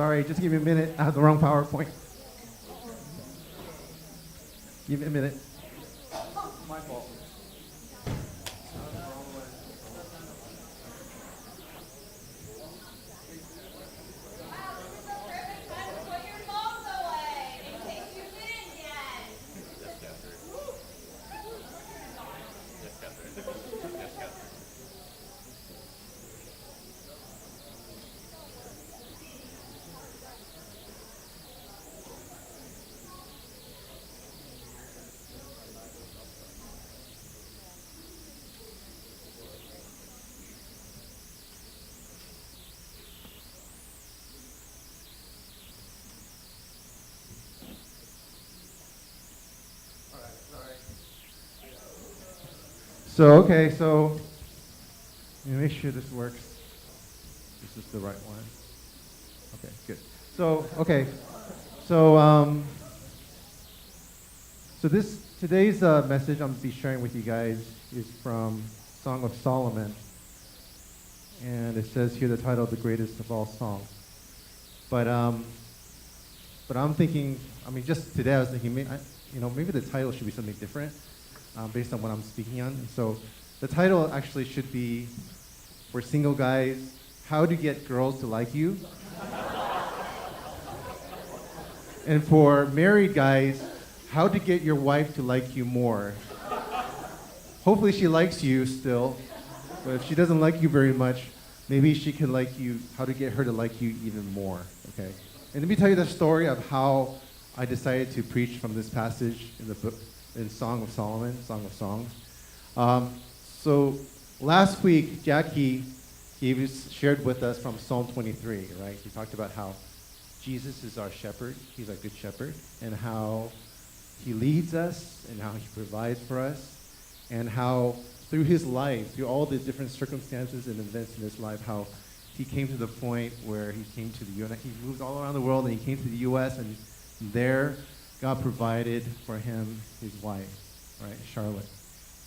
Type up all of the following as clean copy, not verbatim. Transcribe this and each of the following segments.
Sorry, just give me a minute. I have the wrong PowerPoint. Give me a minute. My fault. So let me make sure this works. This is the right one. Okay, good. So today's message I'm gonna be sharing with you guys is from Song of Solomon, and it says here the title, "The Greatest of All Songs." But I'm thinking, just today I was thinking, maybe the title should be something different. Based on what I'm speaking on. And so the title actually should be, for single guys, "How to Get Girls to Like You." And for married guys, "How to Get Your Wife to Like You More." Hopefully she likes you still, but if she doesn't like you very much, maybe she can like you, how to get her to like you even more, okay? And let me tell you the story of how I decided to preach from this passage in the book, in Song of Solomon, Song of Songs. So last week, Jackie shared with us from Psalm 23, right? He talked about how Jesus is our shepherd, he's our good shepherd, and how he leads us, and how he provides for us, and how through his life, through all the different circumstances and events in his life, how he came to the point where he came to the U.S. He moved all around the world, and he came to the U.S., and there God provided for him his wife, right, Charlotte.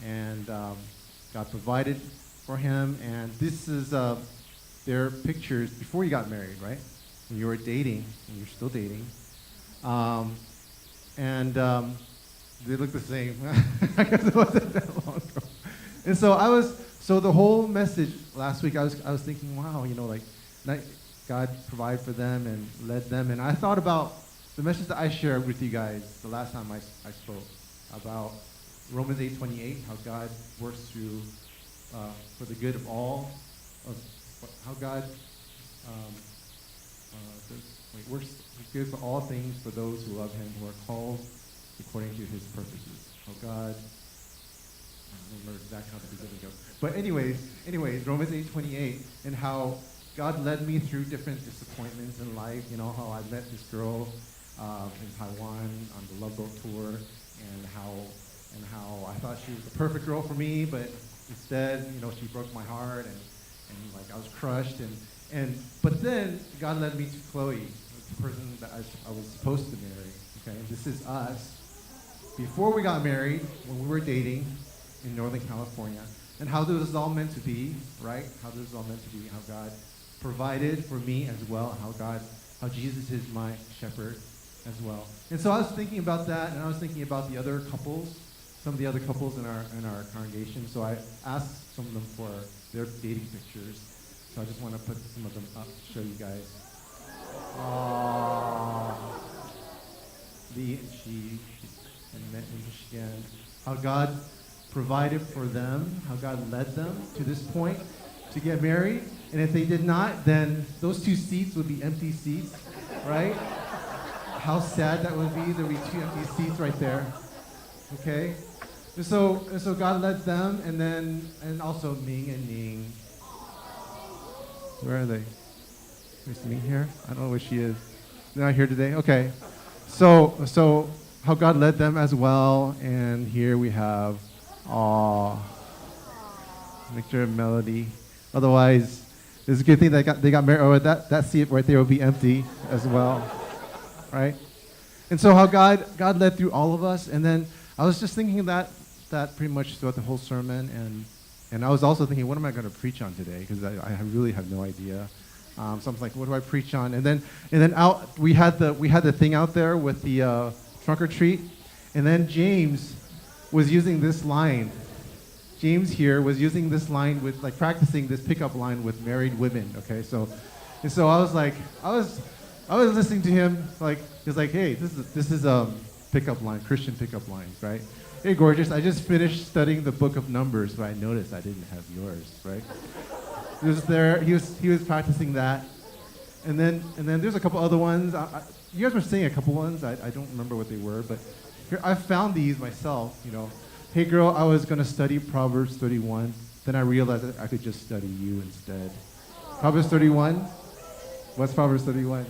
And God provided for him, and this is their pictures before you got married, right? When you were dating, and you're still dating. They look the same. I guess it wasn't that long ago. And so the whole message last week, I was thinking, wow, God provided for them and led them. And I thought about the message that I shared with you guys the last time I spoke about Romans 8:28, how God works through for the good of all, how God works good for all things for those who love him, who are called according to his purposes. How God, I don't remember exactly how the beginning goes. But anyways, Romans 8:28, and how God led me through different disappointments in life. How I met this girl in Taiwan on the Love Boat tour, and how I thought she was the perfect girl for me, but instead, she broke my heart, and I was crushed, but then God led me to Chloe, the person that I was supposed to marry. Okay, and this is us before we got married, when we were dating in Northern California, and how this was all meant to be, right? How this was all meant to be, how God provided for me as well, how Jesus is my shepherd as well. And so I was thinking about that, and I was thinking about the other couples, some of the other couples in our congregation. So I asked some of them for their dating pictures. So I just want to put some of them up to show you guys. Aww. Lee and she met in Michigan. How God provided for them, how God led them to this point to get married. And if they did not, then those two seats would be empty seats, right? How sad that would be. There would be two empty seats right there. Okay? And so God led them, and also Ming and Ning. Where are they? Is Ming here? I don't know where she is. They're not here today? Okay. So how God led them as well, and here we have Victor and Melody. Otherwise, it's a good thing that they got married. Oh, that seat right there will be empty as well, right? And so how God led through all of us, and then I was just thinking that pretty much throughout the whole sermon, and I was also thinking, what am I going to preach on today? Because I really have no idea. So I was like, what do I preach on? And then out we had the thing out there with the trunk or treat, and then James was using this line. James here was using this line with like practicing this pickup line with married women. Okay, so I was like, I was listening to him like he's like, hey, this is pickup line, Christian pickup lines, right? Hey, gorgeous, I just finished studying the book of Numbers, but I noticed I didn't have yours, right? He was there. He was practicing that, and then there's a couple other ones. You guys were saying a couple ones. I don't remember what they were, but here I found these myself. You know, hey girl, I was gonna study Proverbs 31. Then I realized that I could just study you instead. Proverbs 31. What's Proverbs 31?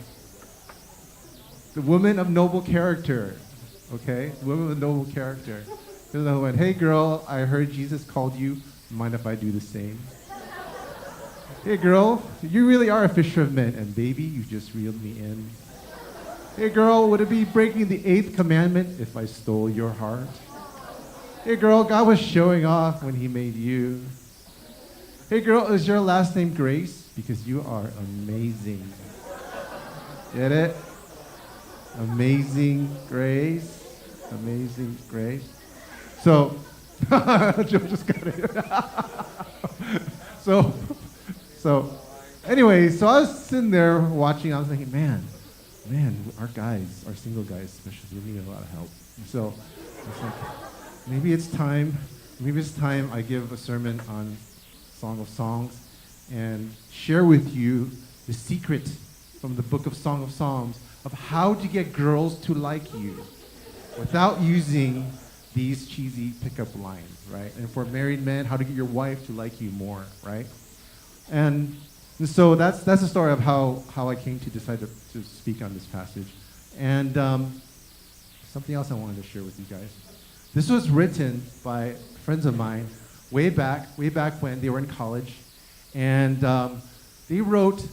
The woman of noble character. Okay, woman of noble character. There's another one. Hey girl, I heard Jesus called you. Mind if I do the same? Hey girl, you really are a fisher of men, and baby, you just reeled me in. Hey girl, would it be breaking the 8th commandment if I stole your heart? Hey girl, God was showing off when he made you. Hey girl, is your last name Grace? Because you are amazing. Get it? Amazing Grace. Amazing Grace. So, Joe just got it. So, anyway, so I was sitting there watching. I was thinking, man, our single guys especially, they need a lot of help. And so I was like, maybe it's time I give a sermon on Song of Songs and share with you the secret from the book of Song of Psalms of how to get girls to like you without using these cheesy pickup lines, right? And for married men, how to get your wife to like you more, right? And so that's the story of how I came to decide to speak on this passage. And something else I wanted to share with you guys. This was written by friends of mine way back when they were in college. And they wrote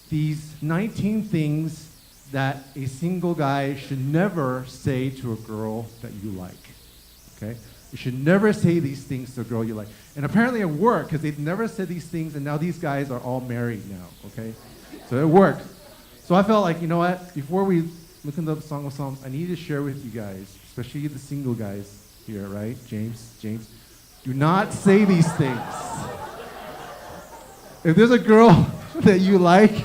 these 19 things that a single guy should never say to a girl that you like, okay? You should never say these things to a girl you like. And apparently it worked, because they've never said these things, and now these guys are all married now, okay? So it worked. So I felt like, you know what? Before we look into the Song of Psalms, I need to share with you guys, especially the single guys here, right? James, do not say these things. If there's a girl that you like,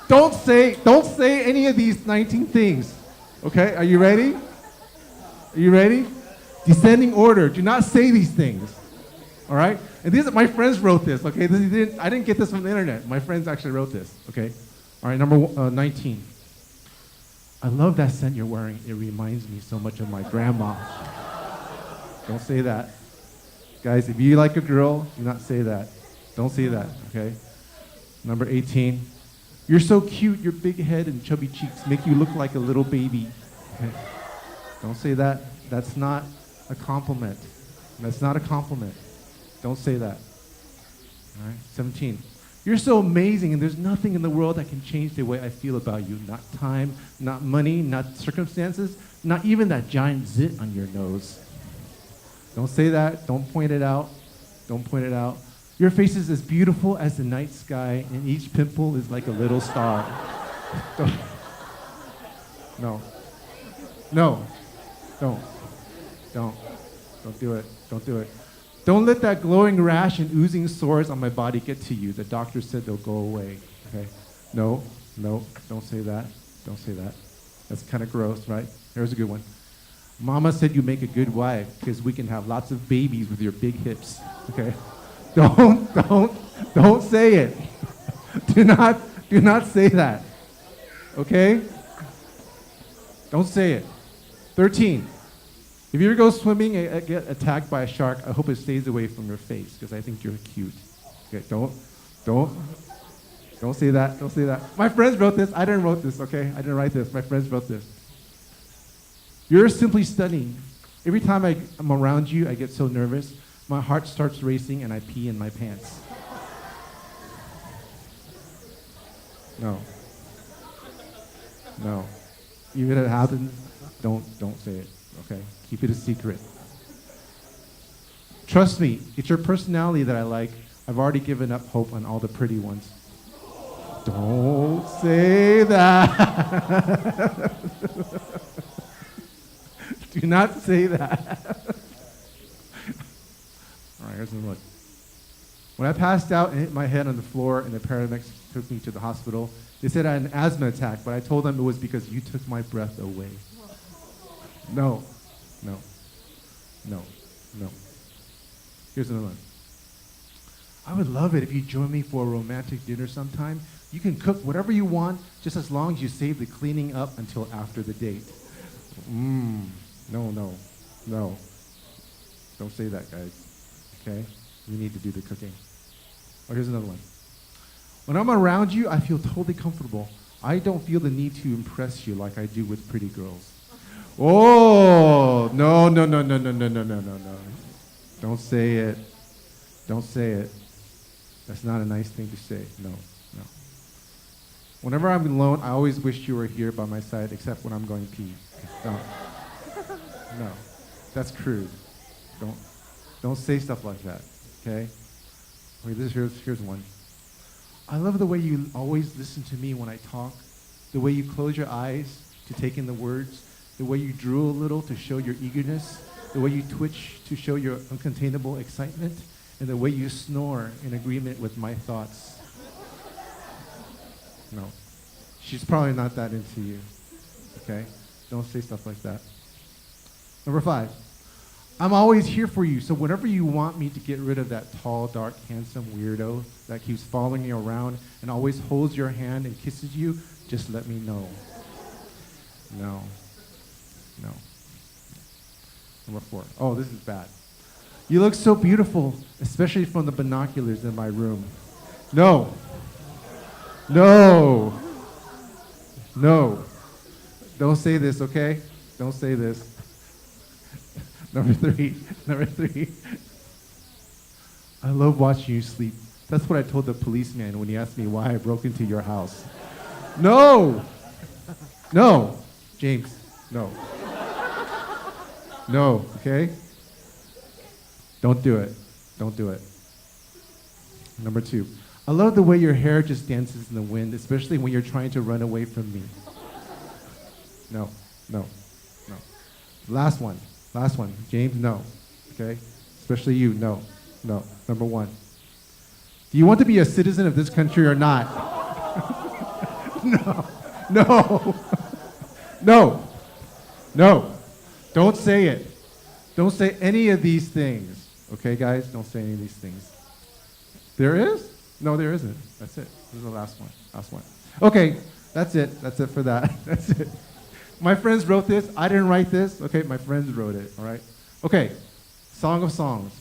don't say any of these 19 things, okay? Are you ready? Are you ready? Descending order. Do not say these things. All right? And these my friends wrote this, okay? I didn't get this from the internet. My friends actually wrote this, okay? All right, number 19. I love that scent you're wearing. It reminds me so much of my grandma. Don't say that. Guys, if you like a girl, do not say that. Don't say that, okay? Number 18. You're so cute. Your big head and chubby cheeks make you look like a little baby. Okay? Don't say that. That's not a compliment. That's not a compliment. Don't say that. All right. 17. You're so amazing, and there's nothing in the world that can change the way I feel about you. Not time, not money, not circumstances, not even that giant zit on your nose. Don't say that. Don't point it out. Don't point it out. Your face is as beautiful as the night sky, and each pimple is like a little star. No. Don't do it. Don't do it. Don't let that glowing rash and oozing sores on my body get to you. The doctor said they'll go away. Okay? No, don't say that. Don't say that. That's kind of gross, right? Here's a good one. Mama said you make a good wife because we can have lots of babies with your big hips. Okay? Don't say it. Do not say that. Okay? Don't say it. 13. If you ever go swimming and get attacked by a shark, I hope it stays away from your face because I think you're cute. Okay, don't say that. Don't say that. My friends wrote this. I didn't write this, okay? I didn't write this. My friends wrote this. You're simply stunning. Every time I'm around you, I get so nervous. My heart starts racing and I pee in my pants. No. Even if it happens, don't say it, okay? Keep it a secret. Trust me, it's your personality that I like. I've already given up hope on all the pretty ones. Don't say that. Do not say that. All right, here's another look. When I passed out and hit my head on the floor and the paramedics took me to the hospital, they said I had an asthma attack, but I told them it was because you took my breath away. No, no, no, no. Here's another one. I would love it if you join me for a romantic dinner sometime. You can cook whatever you want, just as long as you save the cleaning up until after the date. No, no, no. Don't say that, guys. Okay? You need to do the cooking. Oh, here's another one. When I'm around you, I feel totally comfortable. I don't feel the need to impress you like I do with pretty girls. Oh, no, no, no, no, no, no, no, no, no, no. Don't say it. Don't say it. That's not a nice thing to say. No, no. Whenever I'm alone, I always wish you were here by my side, except when I'm going pee. Don't. No, that's crude. Don't say stuff like that. Okay? Wait, here's one. I love the way you always listen to me when I talk, the way you close your eyes to take in the words, the way you drool a little to show your eagerness, the way you twitch to show your uncontainable excitement, and the way you snore in agreement with my thoughts. No. She's probably not that into you. Okay? Don't say stuff like that. Number 5. I'm always here for you, so whenever you want me to get rid of that tall, dark, handsome weirdo that keeps following you around and always holds your hand and kisses you, just let me know. No. No. Number 4. Oh, this is bad. You look so beautiful, especially from the binoculars in my room. No. No. No. Don't say this, okay? Don't say this. Number 3. I love watching you sleep. That's what I told the policeman when he asked me why I broke into your house. No! No! James, no. No, okay? Don't do it. Don't do it. Number 2. I love the way your hair just dances in the wind, especially when you're trying to run away from me. No, no, no. Last one. James, no. Okay? Especially you, no. No. Number 1. Do you want to be a citizen of this country or not? No. No. No. No. Don't say it. Don't say any of these things. Okay, guys? Don't say any of these things. There is? No, there isn't. That's it. This is the last one. Last one. Okay, that's it. That's it for that. That's it. My friends wrote this. I didn't write this. Okay, my friends wrote it. All right? Okay, Song of Songs.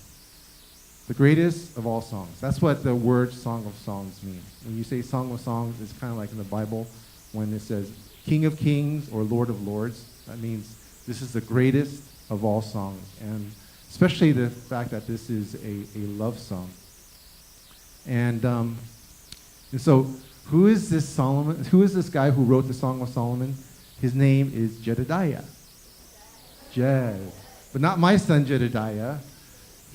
The greatest of all songs. That's what the word Song of Songs means. When you say Song of Songs, it's kind of like in the Bible when it says King of Kings or Lord of Lords. That means this is the greatest of all songs. And especially the fact that this is a love song. And so who is this Solomon? Who is this guy who wrote the Song of Solomon? His name is Jedediah. But not my son Jedediah.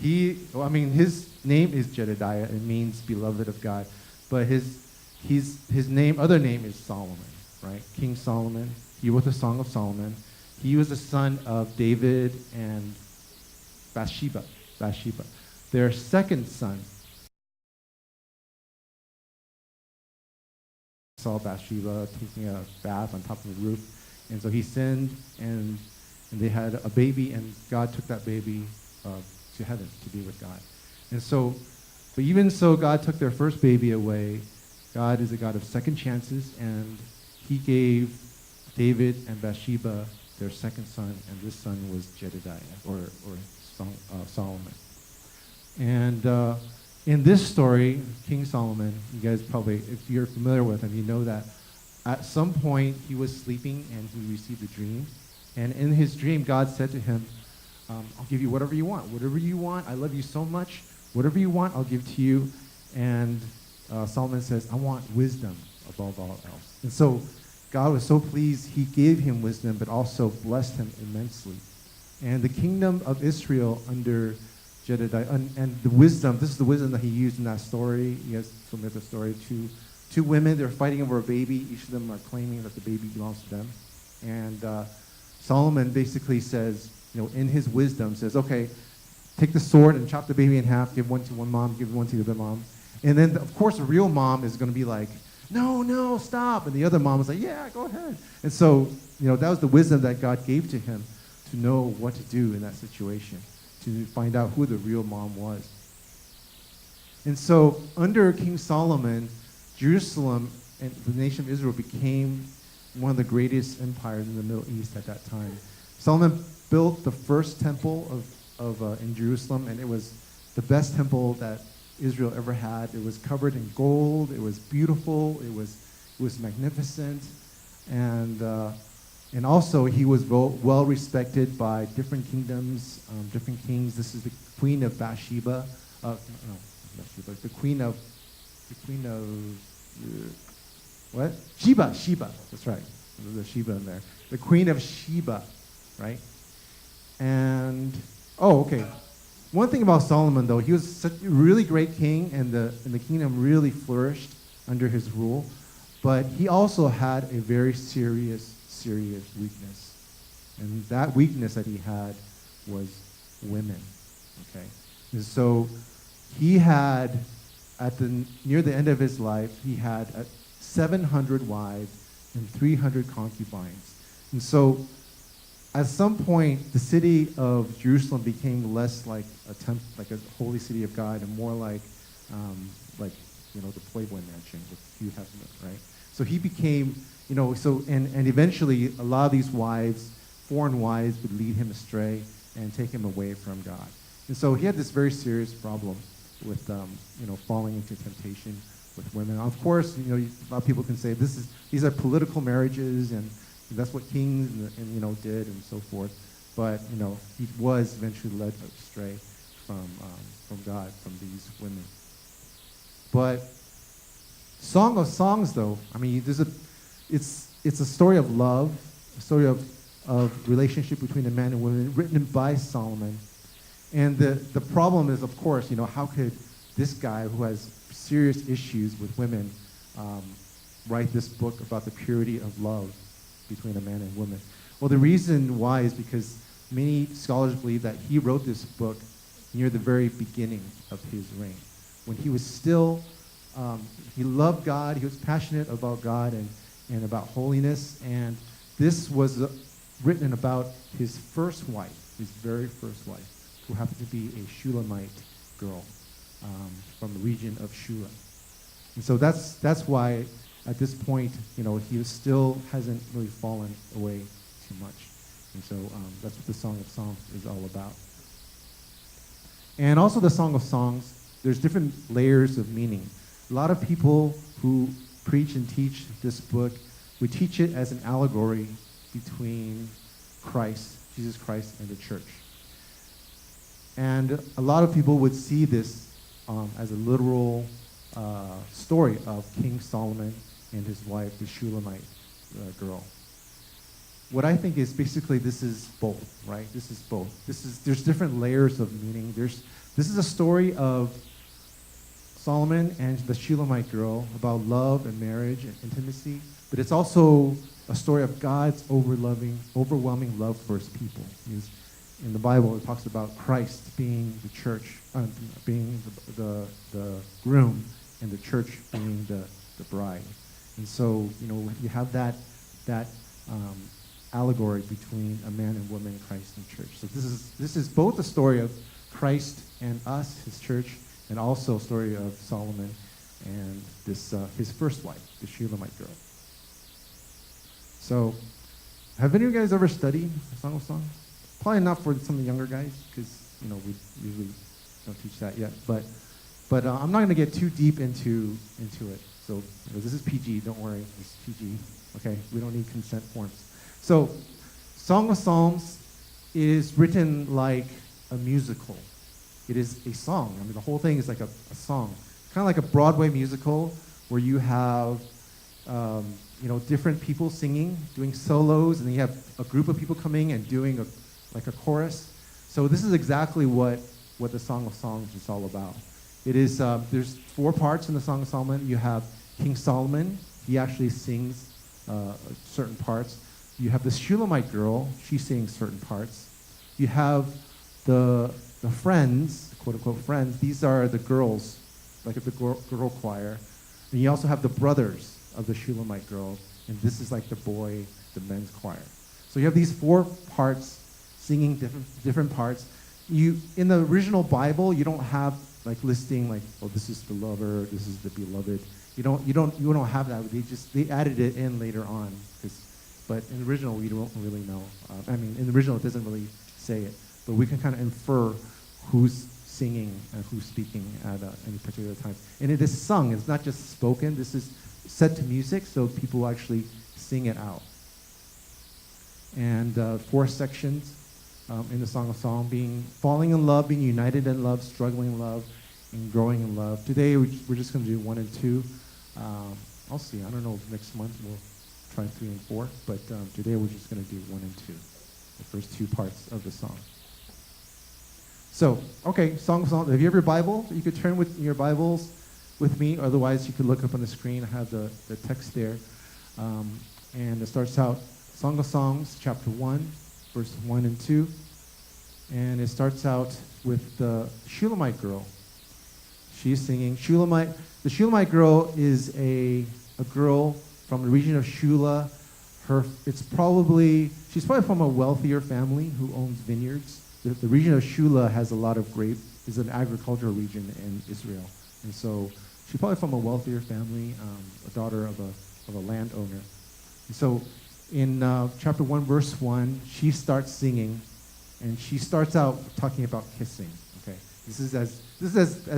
His name is Jedediah. It means beloved of God. But his other name is Solomon, right? King Solomon. He wrote the Song of Solomon. He was the son of David and Bathsheba. Their second son saw Bathsheba taking a bath on top of the roof. And so he sinned, and they had a baby, and God took that baby to heaven to be with God. And so, but even so, God took their first baby away. God is a God of second chances, and he gave David and Bathsheba their second son, and this son was Jedediah, or Solomon. And in this story, King Solomon, you guys probably, if you're familiar with him, you know that at some point he was sleeping and he received a dream. And in his dream, God said to him, I'll give you whatever you want. Whatever you want, I love you so much. Whatever you want, I'll give to you. And Solomon says, I want wisdom above all else. And so God was so pleased, he gave him wisdom, but also blessed him immensely. And the kingdom of Israel under Jedediah, and the wisdom, this is the wisdom that he used in that story. You guys familiar with the story, two women. They're fighting over a baby. Each of them are claiming that the baby belongs to them. And Solomon basically says, in his wisdom, says, okay, take the sword and chop the baby in half, give one to one mom, give one to the other mom. And then, of course, the real mom is going to be like, no, stop. And the other mom is like, yeah, go ahead. And so, that was the wisdom that God gave to him to know what to do in that situation, to find out who the real mom was. And so, under King Solomon, Jerusalem and the nation of Israel became one of the greatest empires in the Middle East at that time. Solomon built the first temple in Jerusalem, and it was the best temple that Israel ever had. It was covered in gold. It was beautiful. It was magnificent, and also he was well respected by different kingdoms, different kings. This is the Queen of Bathsheba. The Queen of what? Sheba. That's right. There's a Sheba in there. The Queen of Sheba, right? And okay. One thing about Solomon, though, he was such a really great king, and the kingdom really flourished under his rule. But he also had a very serious weakness, and that weakness that he had was women. Okay, and so he had near the end of his life, he had 700 wives and 300 concubines, and so. At some point, the city of Jerusalem became less like a holy city of God, and more like the Playboy Mansion with Hugh Hefner, right? So he became, and eventually a lot of these wives, foreign wives, would lead him astray and take him away from God. And so he had this very serious problem with, falling into temptation with women. Of course, a lot of people can say these are political marriages, and that's what kings and did and so forth. But he was eventually led astray from God, from these women. But Song of Songs, though, it's a story of love, a story of relationship between a man and woman, written by Solomon. And the problem is, of course, how could this guy who has serious issues with women write this book about the purity of love between a man and woman? Well, the reason why is because many scholars believe that he wrote this book near the very beginning of his reign, when he was still, he loved God, he was passionate about God and about holiness, and this was written about his first wife, his very first wife, who happened to be a Shulamite girl from the region of Shula. And so that's why at this point, he still hasn't really fallen away too much. And so that's what the Song of Songs is all about. And also the Song of Songs, there's different layers of meaning. A lot of people who preach and teach this book would teach it as an allegory between Jesus Christ, and the church. And a lot of people would see this as a literal story of King Solomon and his wife, the Shulamite girl. What I think is basically this is both, right? This is both. There's different layers of meaning. This is a story of Solomon and the Shulamite girl about love and marriage and intimacy, but it's also a story of God's overwhelming love for his people. In the Bible, it talks about Christ being the church, being the groom, and the church being the bride. And so, you have that allegory between a man and woman, Christ and church. So this is both a story of Christ and us, his church, and also a story of Solomon and his first wife, the Shulamite girl. So, have any of you guys ever studied the Song of Songs? Probably not for some of the younger guys, because we usually don't teach that yet. But I'm not going to get too deep into it. So this is PG, don't worry, it's PG. Okay, we don't need consent forms. So, Song of Psalms is written like a musical. It is a song. The whole thing is like a song. Kind of like a Broadway musical where you have, different people singing, doing solos, and then you have a group of people coming and doing a chorus. So this is exactly what the Song of Songs is all about. It is, there's 4 parts in the Song of Solomon. You have King Solomon, he actually sings certain parts. You have the Shulamite girl, she sings certain parts. You have the friends, quote unquote friends, these are the girls, like the girl choir. And you also have the brothers of the Shulamite girl, and this is like the men's choir. So you have these four parts singing different parts. You in the original Bible, you don't have like listing like, oh, this is the lover, this is the beloved. You don't have that. They added it in later on. But in the original, we don't really know. In the original, it doesn't really say it, but we can kind of infer who's singing and who's speaking at any particular time. And it is sung. It's not just spoken. This is set to music, so people actually sing it out. And four sections in the Song of Song, being falling in love, being united in love, struggling in love, and growing in love. Today, we're just going to do 1 and 2. I'll see. I don't know if next month we'll try 3 and 4, but today we're just going to do 1 and 2, the first two parts of the song. So, okay, Song of Song. If you have your Bible, you could turn with your Bibles with me. Otherwise, you could look up on the screen. I have the text there. And it starts out, Song of Songs, chapter 1, verse 1 and 2. And it starts out with the Shulamite girl. She's singing. The Shulamite girl is a girl from the region of Shula. She's probably from a wealthier family who owns vineyards. The region of Shula has a lot of grapes. It's an agricultural region in Israel, and so she's probably from a wealthier family, a daughter of a landowner. And so, in chapter 1, verse 1, she starts singing, and she starts out talking about kissing. Okay, this is as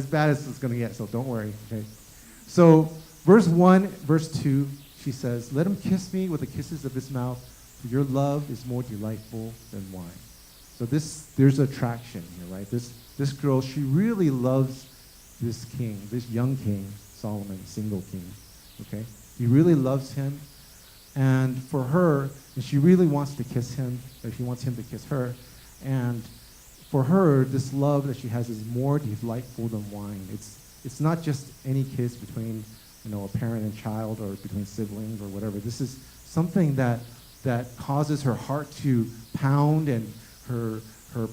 bad as it's going to get. So don't worry. Okay, so verse 1, verse 2. She says, "Let him kiss me with the kisses of his mouth, for your love is more delightful than wine." So there's attraction here, right? This girl, she really loves this king, this young king, Solomon, single king, okay? He really loves him, and for her, and she really wants to kiss him, or she wants him to kiss her, and for her, this love that she has is more delightful than wine. It's not just any kiss between a parent and child or between siblings or whatever. This is something that causes her heart to pound and her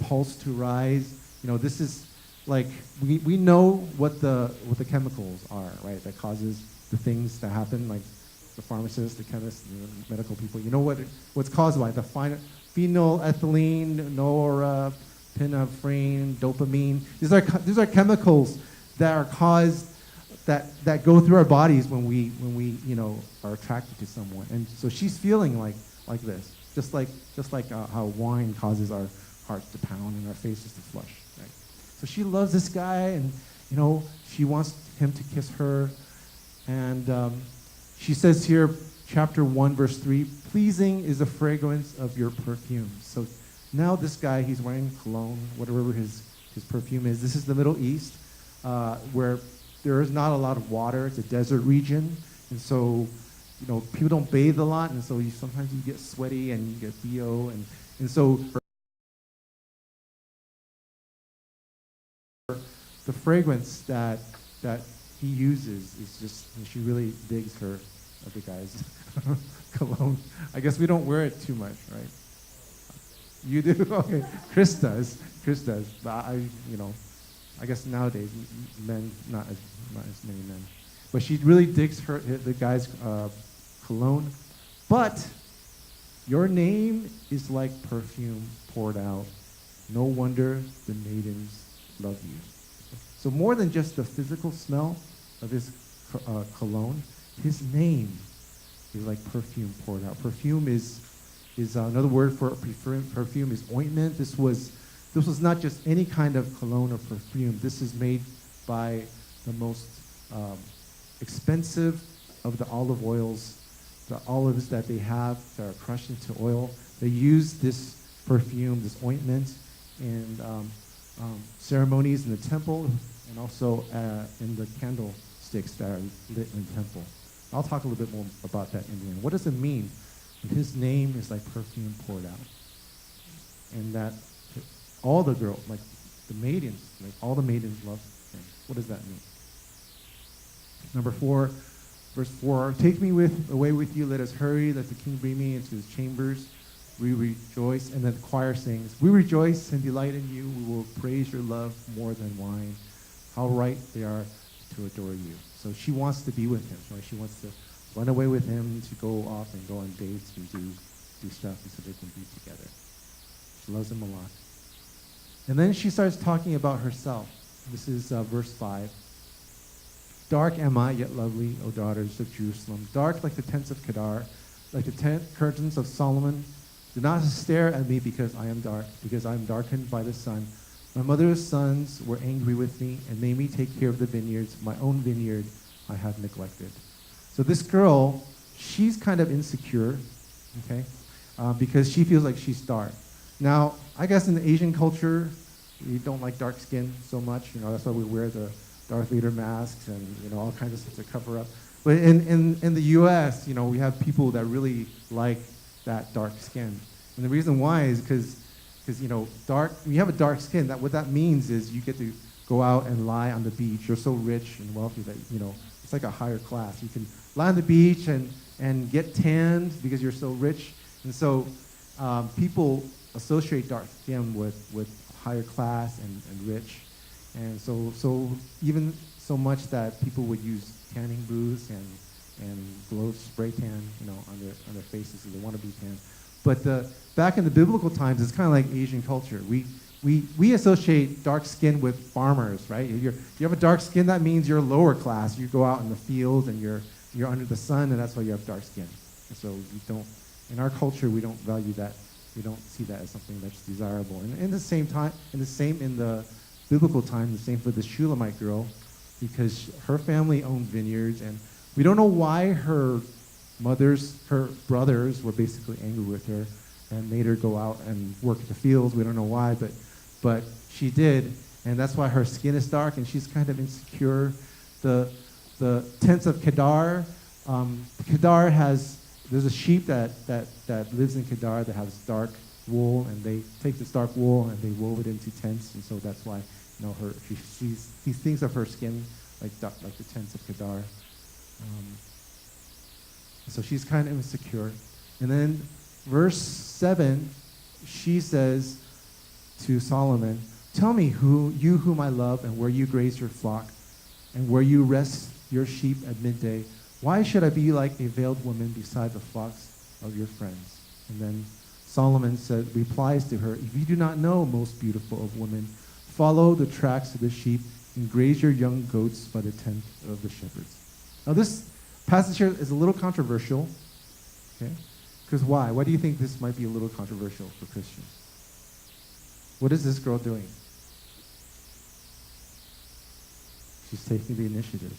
pulse to rise. This is like we know what the chemicals are, right? That causes the things that happen, like the pharmacists, the chemists, the medical people. You know what's caused by the phenylethylamine, norepinephrine, dopamine. These are chemicals that are caused that go through our bodies when we are attracted to someone. And so she's feeling like this, just like how wine causes our hearts to pound and our faces to flush. Right? So she loves this guy, and she wants him to kiss her. And she says here, chapter 1, verse 3, "Pleasing is the fragrance of your perfume." So now this guy, he's wearing cologne, whatever his perfume is. This is the Middle East, where there is not a lot of water. It's a desert region, and so people don't bathe a lot, and so sometimes you get sweaty and you get BO, and so the fragrance that he uses is just, she really digs the guy's cologne. I guess we don't wear it too much, right? You do? Okay. Chris does. But I guess nowadays men, not as many men. But she really digs the guy's cologne. But your name is like perfume poured out. No wonder the maidens love you. So more than just the physical smell of his cologne, his name is like perfume poured out. Perfume is another word for perfume is ointment. This was not just any kind of cologne or perfume. This is made by the most expensive of the olive oils, the olives that they have that are crushed into oil. They use this perfume, this ointment, in ceremonies in the temple and also in the candlesticks that are lit in the temple. I'll talk a little bit more about that in the end. What does it mean? His name is like perfume poured out. And that all the girls, like the maidens, all the maidens love him. What does that mean? Number 4, Verse 4, take me away with you, let us hurry, let the king bring me into his chambers. We rejoice, and then the choir sings, we rejoice and delight in you, we will praise your love more than wine. How right they are to adore you. So she wants to be with him, right? She wants to run away with him, to go off and go on dates and do stuff so they can be together. She loves him a lot. And then she starts talking about herself. This is verse 5. Dark am I, yet lovely, O daughters of Jerusalem. Dark like the tents of Kedar, like the tent curtains of Solomon. Do not stare at me because I am dark, because I am darkened by the sun. My mother's sons were angry with me and made me take care of the vineyards. My own vineyard I have neglected. So this girl, she's kind of insecure, okay, because she feels like she's dark. Now, I guess in the Asian culture, we don't like dark skin so much. That's why we wear the Darth Vader masks and all kinds of stuff to cover up. But in the U.S., we have people that really like that dark skin, and the reason why is because dark. When you have a dark skin, what that means is you get to go out and lie on the beach. You're so rich and wealthy that it's like a higher class. You can lie on the beach and get tanned because you're so rich, and so people associate dark skin with higher class and rich. And so even so much that people would use tanning booths and glow spray tan, on their faces, so they want to be tan. But back in the biblical times, it's kind of like Asian culture. We associate dark skin with farmers, right? You have a dark skin, that means you're lower class. You go out in the fields and you're under the sun, and that's why you have dark skin. And so in our culture, we don't value that. We don't see that as something that's desirable. And in the biblical time, the same for the Shulamite girl, because her family owned vineyards, and we don't know why her brothers were basically angry with her and made her go out and work the fields. We don't know why, but she did, and that's why her skin is dark, and she's kind of insecure. The tents of Kedar, there's a sheep that lives in Kedar that has dark wool, and they take this dark wool and they wove it into tents, and so that's why he thinks of her skin like the tents of Kedar. So she's kind of insecure. And then verse 7, she says to Solomon, tell me whom I love and where you graze your flock and where you rest your sheep at midday. Why should I be like a veiled woman beside the flocks of your friends? And then Solomon replies to her, if you do not know, most beautiful of women, follow the tracks of the sheep and graze your young goats by the tent of the shepherds. Now this passage here is a little controversial, okay? Because why? Why do you think this might be a little controversial for Christians? What is this girl doing? She's taking the initiative,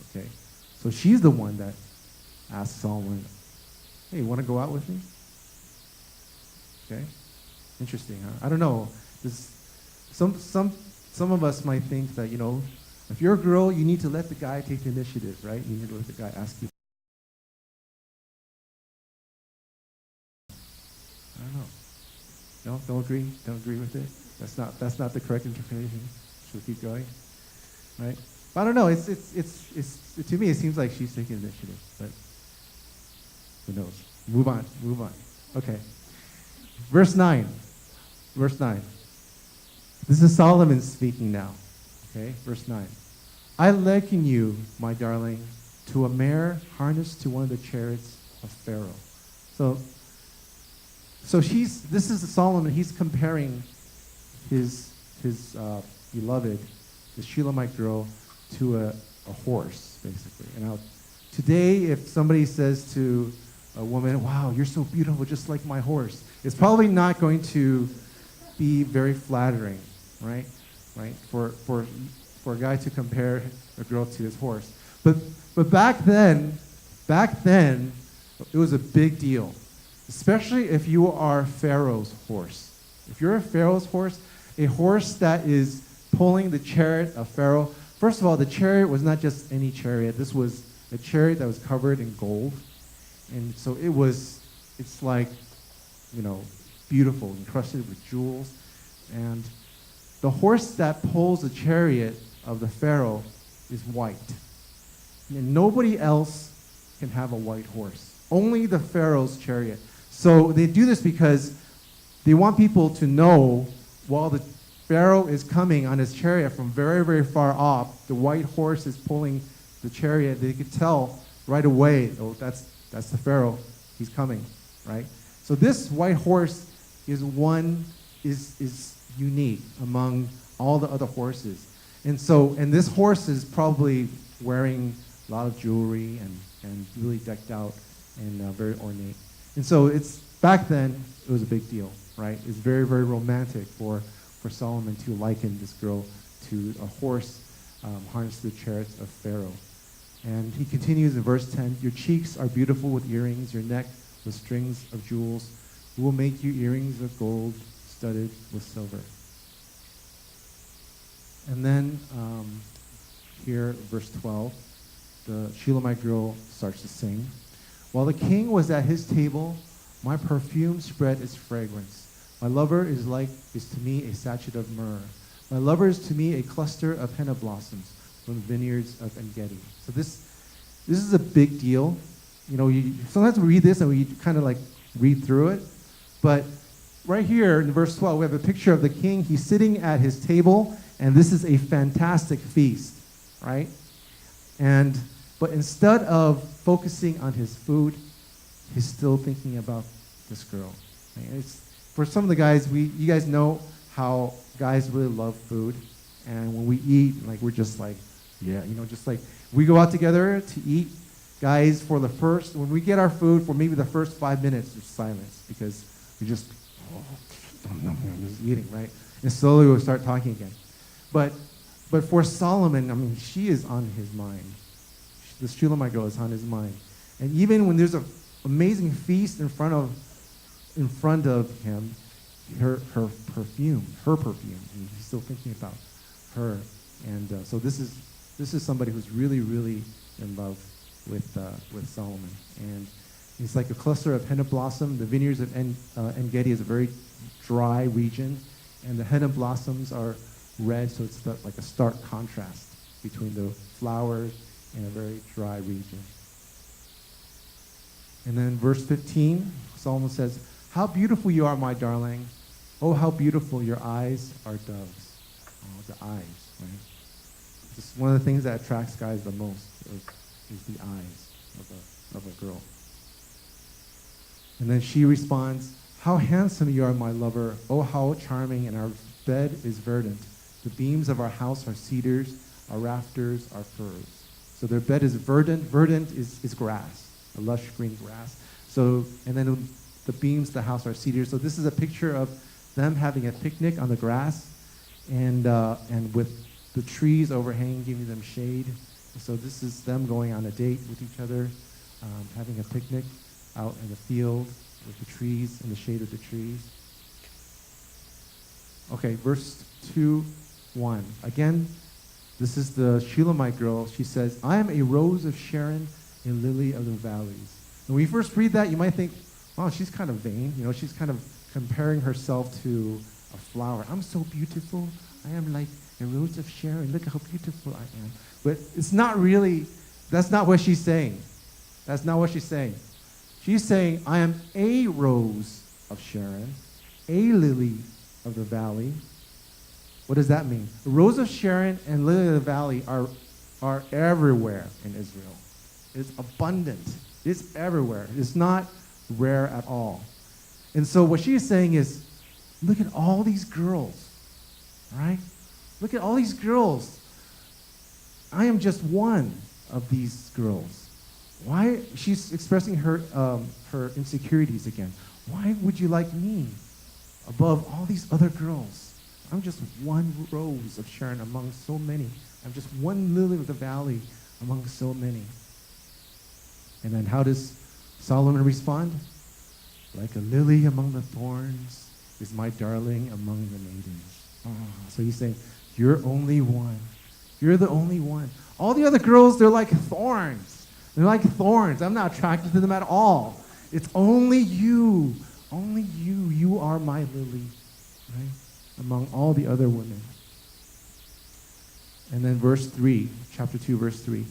okay? So she's the one that asked Solomon, hey, you want to go out with me? Okay? Interesting, huh? I don't know. Some of us might think that, if you're a girl, you need to let the guy take the initiative, right? You need to let the guy ask you. I don't know. No, don't agree? Don't agree with it? That's not the correct interpretation. Should we keep going? Right? But I don't know. It's to me, it seems like she's taking initiative, but who knows? Move on. Okay. Verse 9. This is Solomon speaking now. Okay, verse 9. I liken you, my darling, to a mare harnessed to one of the chariots of Pharaoh. So this is Solomon. He's comparing his beloved, the Shulamite girl, to a horse, basically. And now, today, if somebody says to a woman, wow, you're so beautiful, just like my horse, it's probably not going to be very flattering, right? For a guy to compare a girl to his horse. But back then, it was a big deal, especially if you are Pharaoh's horse. If you're a Pharaoh's horse, a horse that is pulling the chariot of Pharaoh. First of all, the chariot was not just any chariot. This was a chariot that was covered in gold. And so it's like, beautiful, encrusted with jewels. And the horse that pulls the chariot of the Pharaoh is white. And nobody else can have a white horse. Only the Pharaoh's chariot. So they do this because they want people to know while the Pharaoh is coming on his chariot from very, very far off, the white horse is pulling the chariot. They could tell right away, oh, that's the Pharaoh. He's coming, right? So this white horse is unique among all the other horses. And this horse is probably wearing a lot of jewelry and really decked out and very ornate. And so back then, it was a big deal, right? It's very, very romantic for Solomon to liken this girl to a horse harnessed to the chariots of Pharaoh. And he continues in verse 10, your cheeks are beautiful with earrings, your neck with strings of jewels. We will make you earrings of gold studded with silver. And then here, verse 12, the Shulamite girl starts to sing. While the king was at his table, my perfume spread its fragrance. My lover is to me a sachet of myrrh. My lover is to me a cluster of henna blossoms from the vineyards of En-Gedi. So this is a big deal. You know, sometimes we read this and we kind of like read through it. But right here in verse 12, we have a picture of the king. He's sitting at his table, and this is a fantastic feast, right? But instead of focusing on his food, he's still thinking about this girl. Right? For some of the guys, you guys know how guys really love food, and when we eat, like we're just like, yeah, just like we go out together to eat, guys. When we get our food, for maybe the first 5 minutes, there's silence because we just eating, right? And slowly we'll start talking again. But for Solomon, I mean, she is on his mind. The Shulamite girl is on his mind, and even when there's an amazing feast in front of him, her perfume, and he's still thinking about her. And so this is somebody who's really, really in love with Solomon. And it's like a cluster of henna blossom. The vineyards of En-Gedi is a very dry region, and the henna blossoms are red, so it's like a stark contrast between the flowers in a very dry region. And then verse 15, Solomon says, how beautiful you are, my darling. Oh, how beautiful your eyes are doves. Oh, the eyes, right? Just one of the things that attracts guys the most is the eyes of a girl. And then she responds, how handsome you are, my lover. Oh, how charming, and our bed is verdant. The beams of our house are cedars, our rafters are firs. So their bed is verdant. Verdant is grass, a lush green grass. So, and then the beams of the house are cedars. So this is a picture of them having a picnic on the grass, and with the trees overhanging, giving them shade. So this is them going on a date with each other, having a picnic out in the field with the trees, in the shade of the trees. Okay, verse 2:1. Again, this is the Shulamite girl. She says, I am a rose of Sharon, a lily of the valleys. And when you first read that, you might think, oh, she's kind of vain. She's kind of comparing herself to a flower. I'm so beautiful. I am like a rose of Sharon. Look how beautiful I am. But it's not really, that's not what she's saying. That's not what she's saying. She's saying, I am a rose of Sharon, a lily of the valley. What does that mean? The rose of Sharon and lily of the valley are everywhere in Israel. It's abundant. It's everywhere. It's not rare at all. And so what she's saying is, look at all these girls, right? Look at all these girls. I am just one of these girls. Why? She's expressing her insecurities again. Why would you like me above all these other girls? I'm just one rose of Sharon among so many. I'm just one lily of the valley among so many. And then how does Solomon respond? Like a lily among the thorns is my darling among the maidens. Oh, so he's saying, you're only one. You're the only one. All the other girls, they're like thorns. They're like thorns. I'm not attracted to them at all. It's only you. Only you. You are my lily, right? Among all the other women. And then verse 3, chapter 2, verse 3.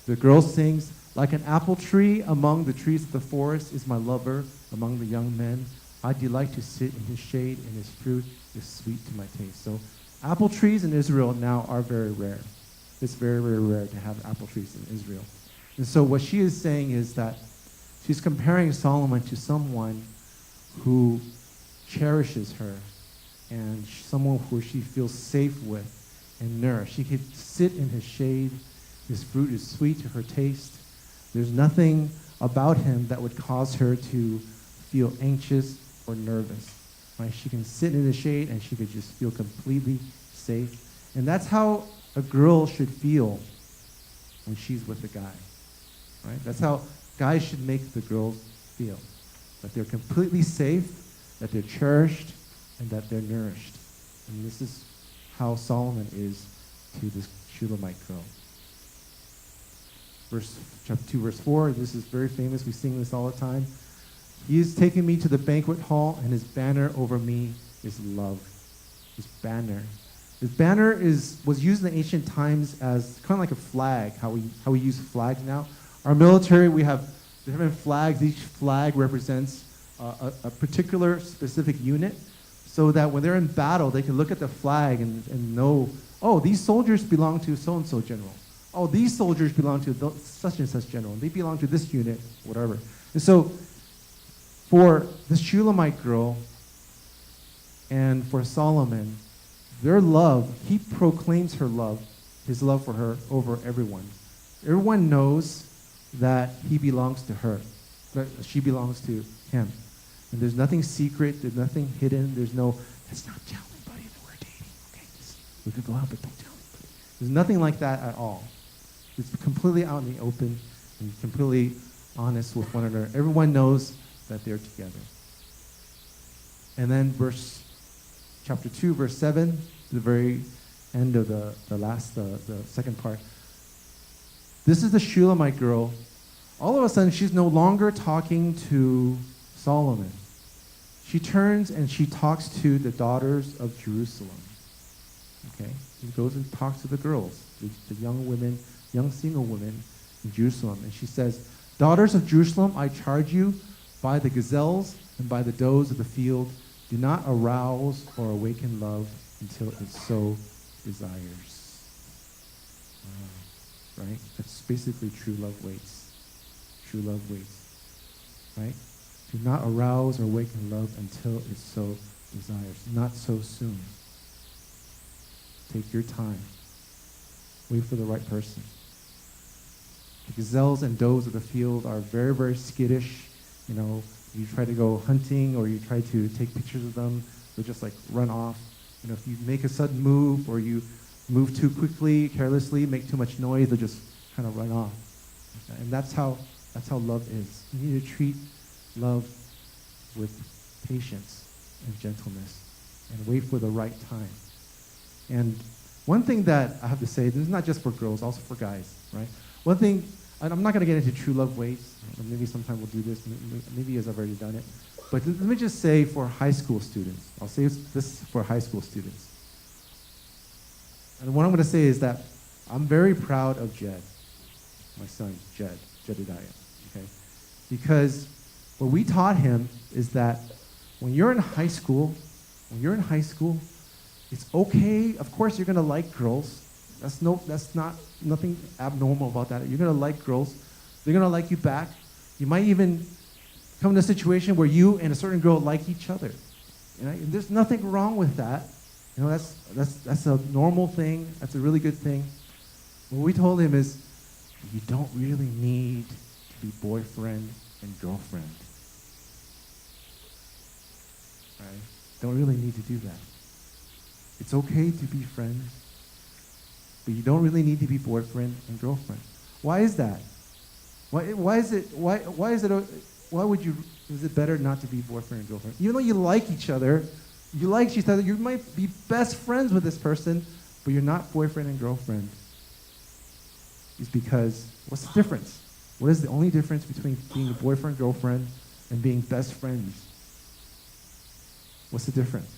The girl sings, like an apple tree among the trees of the forest is my lover among the young men. I delight to sit in his shade, and his fruit is sweet to my taste. So apple trees in Israel now are very rare. It's very, very rare to have apple trees in Israel. And so what she is saying is that she's comparing Solomon to someone who cherishes her and someone who she feels safe with and nourished. She could sit in his shade. His fruit is sweet to her taste. There's nothing about him that would cause her to feel anxious or nervous. Right? She can sit in the shade and she could just feel completely safe. And that's how a girl should feel when she's with a guy. Right? That's how guys should make the girls feel. That they're completely safe, that they're cherished, and that they're nourished. And this is how Solomon is to this Shulamite girl. Chapter 2, verse 4, this is very famous. We sing this all the time. He has taken me to the banquet hall, and his banner over me is love. His banner. His banner was used in the ancient times as kind of like a flag, how we use flags now. Our military, we have different flags. Each flag represents a particular specific unit, so that when they're in battle, they can look at the flag and know, oh, these soldiers belong to so-and-so general. Oh, these soldiers belong to such and such general. They belong to this unit, whatever. And so for the Shulamite girl and for Solomon, their love, he proclaims her love, his love for her over everyone. Everyone knows that he belongs to her, that she belongs to him. And there's nothing secret, there's nothing hidden, there's no, let's not tell anybody that we're dating, okay? We could go out, but don't tell anybody. There's nothing like that at all. It's completely out in the open and completely honest with one another. Everyone knows that they're together. And then chapter 2, verse 7, to the very end of the second part. This is the Shulamite girl. All of a sudden, she's no longer talking to Solomon. She turns and she talks to the daughters of Jerusalem. Okay? She goes and talks to the girls, the young women, young single women in Jerusalem. And she says, daughters of Jerusalem, I charge you by the gazelles and by the does of the field, do not arouse or awaken love until it so desires. Right? That's basically true love waits. True love waits. Right? Do not arouse or awaken love until it so desires. Not so soon. Take your time. Wait for the right person. The gazelles and does of the field are very, very skittish. You know, you try to go hunting or you try to take pictures of them, they'll just like run off. You know, if you make a sudden move or you move too quickly, carelessly, make too much noise, they'll just kind of run off. And that's how love is. You need to treat love with patience and gentleness and wait for the right time. And one thing that I have to say, this is not just for girls, also for guys, right? One thing, and I'm not going to get into true love waits. Maybe sometime we'll do this. Maybe you guys have already done it. But let me just say for high school students, I'll say this for high school students. And what I'm going to say is that I'm very proud of Jed, my son, Jedediah, okay? Because what we taught him is that when you're in high school, it's okay. Of course, you're going to like girls. That's not nothing abnormal about that. You're going to like girls. They're going to like you back. You might even come in a situation where you and a certain girl like each other. You know, there's nothing wrong with that. You know, that's a normal thing. That's a really good thing. What we told him is, you don't really need to be boyfriend and girlfriend. Right? Don't really need to do that. It's okay to be friends, but you don't really need to be boyfriend and girlfriend. Why is that? Why is it better not to be boyfriend and girlfriend? Even though you like each other, you might be best friends with this person, but you're not boyfriend and girlfriend. It's because, what's the difference? What is the only difference between being a boyfriend, girlfriend, and being best friends? What's the difference?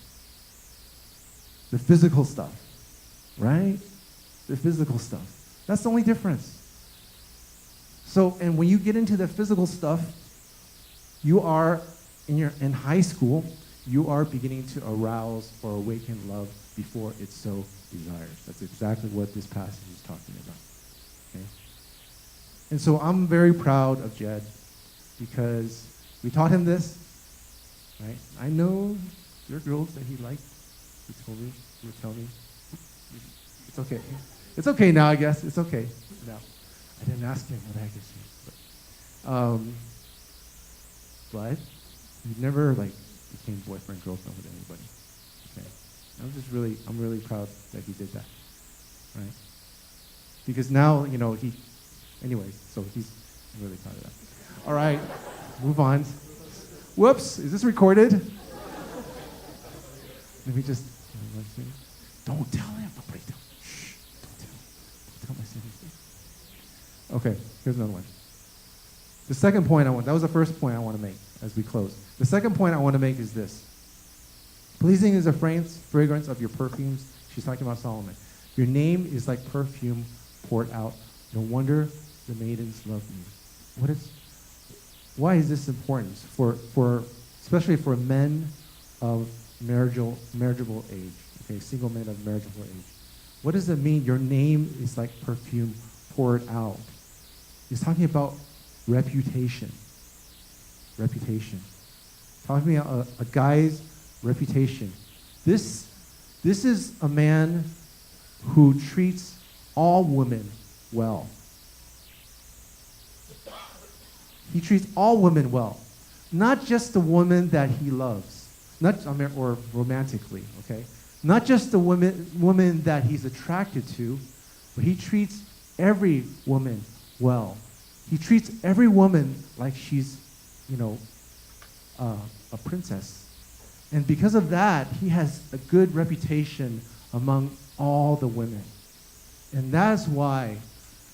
The physical stuff, right? The physical stuff. That's the only difference. So, and when you get into the physical stuff, you are in high school, you are beginning to arouse or awaken love before it so desires. That's exactly what this passage is talking about. Okay? And so I'm very proud of Jed because we taught him this, right? I know there are girls that he liked. He would tell me. It's okay. It's okay now, I guess. It's okay now. I didn't ask him what I could say. But he never became boyfriend, girlfriend with anybody. Okay. I'm really proud that he did that. Right? Because now, anyways, so he's really proud of that. All right, move on. Whoops, is this recorded? Let me just, don't tell him. Nobody tell. Shh, don't tell my sister. Okay, here's another one. The second point that was the first point I want to make as we close. The second point I want to make is this. Pleasing is the fragrance of your perfumes. She's talking about Solomon. Your name is like perfume poured out. No wonder the maidens love you. Why is this important? Especially for men of marriageable age. Okay, single men of marriageable age. What does it mean? Your name is like perfume poured out. He's talking about reputation. Reputation. Talking about a guy's reputation. This is a man who treats all women well. He treats all women well. Not just the woman that he loves. Or romantically, okay? Not just the woman that he's attracted to, but he treats every woman well. He treats every woman like she's, a princess. And because of that, he has a good reputation among all the women. And that's why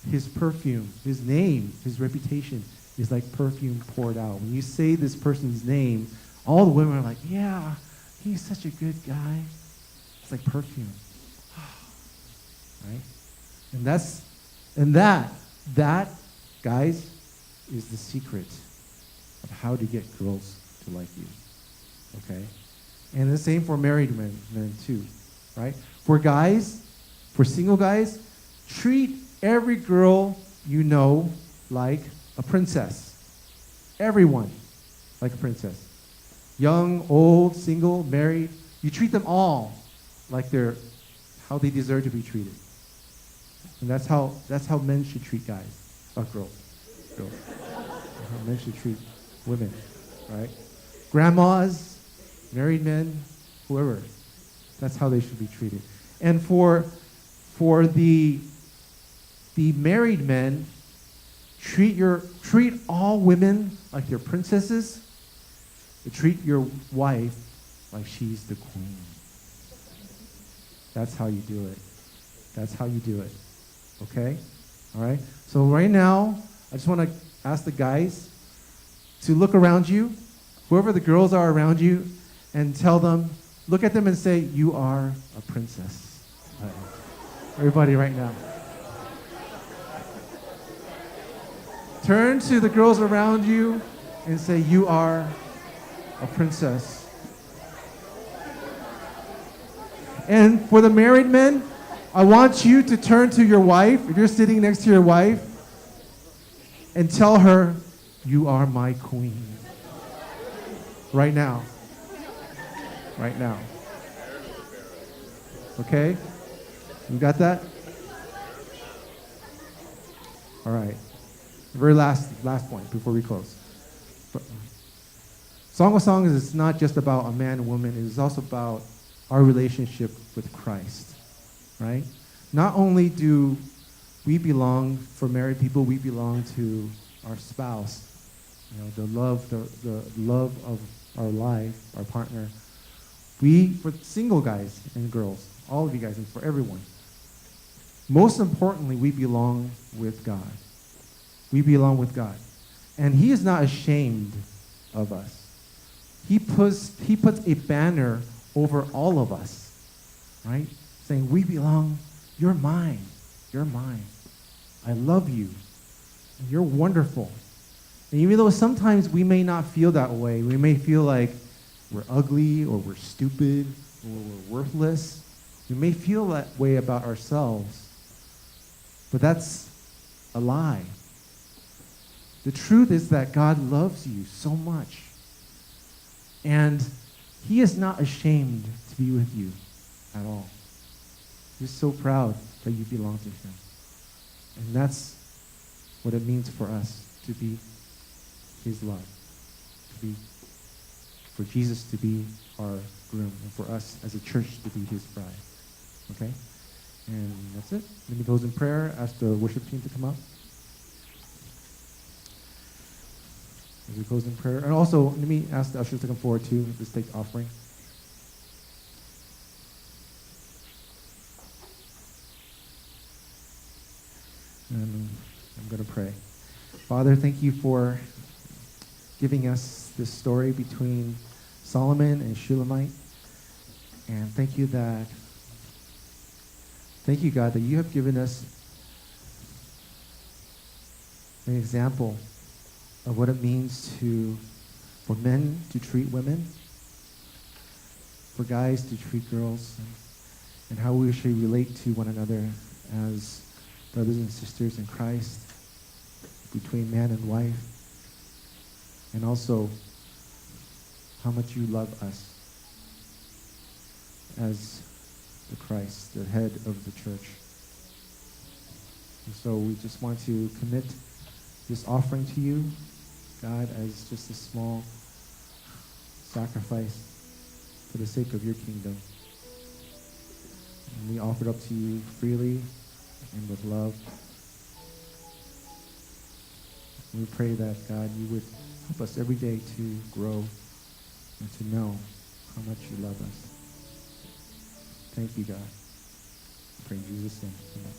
his perfume, his name, his reputation is like perfume poured out. When you say this person's name, all the women are like, yeah, he's such a good guy. It's like perfume. Right? And that, guys, is the secret of how to get girls to like you. Okay? And the same for married men too. Right? For single guys, treat every girl you know like a princess. Everyone like a princess. Young, old, single, married. You treat them all like how they deserve to be treated. And that's how men should treat guys. Girls. How men should treat women. Right? Grandmas, married men, whoever. That's how they should be treated. And for the married men, treat all women like they're princesses. But treat your wife like she's the queen. That's how you do it. That's how you do it. Okay? All right? So right now, I just want to ask the guys to look around you, whoever the girls are around you, and tell them, look at them and say, you are a princess. Everybody right now. Turn to the girls around you and say, you are a princess. And for the married men, I want you to turn to your wife, if you're sitting next to your wife, and tell her, you are my queen. Right now. Right now. Okay? You got that? All right. Very last point before we close. Song of Songs is not just about a man and woman. It is also about our relationship with Christ, right? Not only do we belong, for married people, we belong to our spouse, the love of our life, our partner. For single guys and girls, all of you guys, and for everyone, most importantly, we belong with God. We belong with God. And he is not ashamed of us. He puts a banner over all of us, right? Saying, we belong, you're mine. You're mine. I love you. You're wonderful. And even though sometimes we may not feel that way, we may feel like we're ugly or we're stupid or we're worthless. We may feel that way about ourselves. But that's a lie. The truth is that God loves you so much. And he is not ashamed to be with you at all. He's so proud that you belong to him. And that's what it means for us to be his love. For Jesus to be our groom, and for us as a church to be his bride. Okay? And that's it. Let me close in prayer. Ask the worship team to come up. As we close in prayer. And also, let me ask the ushers to come forward too. Let's take the offering. And I'm going to pray. Father, thank you for giving us this story between Solomon and Shulamite. And thank you, God, that you have given us an example of what it means for men to treat women, for guys to treat girls, and how we should relate to one another as brothers and sisters in Christ, between man and wife, and also how much you love us as the Christ, the head of the church. And so we just want to commit this offering to you, God, as just a small sacrifice for the sake of your kingdom. And we offer it up to you freely and with love. We pray that, God, you would help us every day to grow and to know how much you love us. Thank you, God. I pray in Jesus' name. Amen.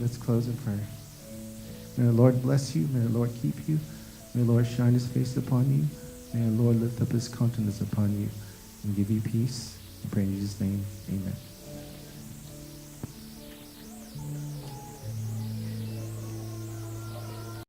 Let's close in prayer. May the Lord bless you. May the Lord keep you. May the Lord shine his face upon you. May the Lord lift up his countenance upon you and give you peace. I pray in Jesus' name. Amen.